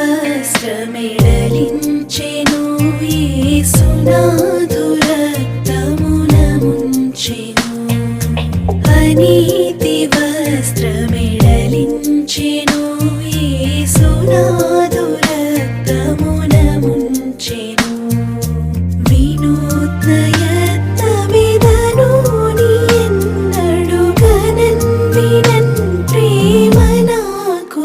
వస్త్రమెడలించెను యేసునాథు రక్తమున ముంచెను అనీతి వస్త్రమెడలించెను యేసునాథు రక్తమున ముంచెను వినూత్న యత్నమిదను నీ ఎన్నడు గనన్ వినన్ ప్రేమ నాకు